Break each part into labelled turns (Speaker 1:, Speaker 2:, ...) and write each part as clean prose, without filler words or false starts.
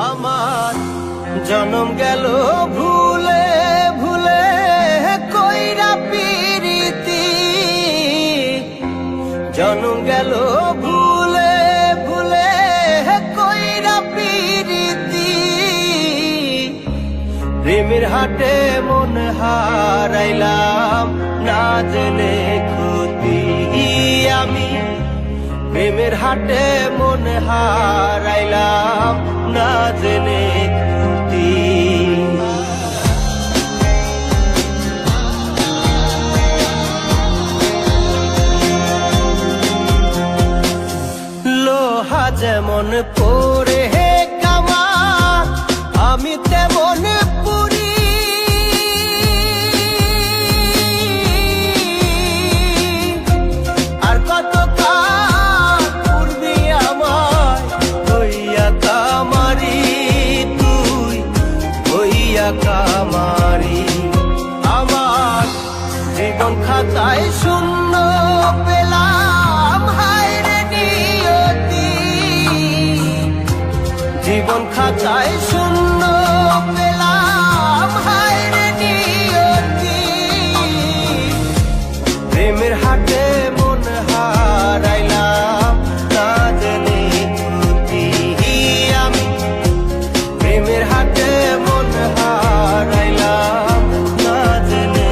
Speaker 1: আমার জনম গেল ভুলে ভুলে কইরা পিরিতি, জনম গেল ভুলে ভুলে কইরা পিরিতি। প্রেমের হাটে মন হারাইলাম না জেনে ক্ষতি আমি, প্রেমের হাটে মন হারাইলাম না জেনে ক্ষতি। লোহা যেমন পরে হে কামার, আমি তেমন পুরি। আর কত কাল পূর্বি আমায় হইয়া কামারি, তুই হইয়া কামারি। আমার জীবন খাতায় শূন্য পেলাম হায় রে নিয়তি, জীবন খাতায় শূন্য পেলাম হায় রে নিয়তি। প্রেমের হাটে মন হারাইলাম না জেনে ক্ষতি আমি, প্রেমের হাটে মন হারাইলাম না জেনে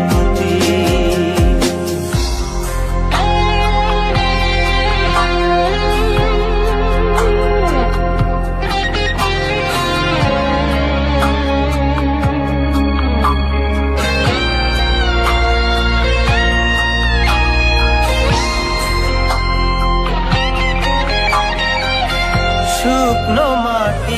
Speaker 1: ক্ষতি। শুকনো মাটি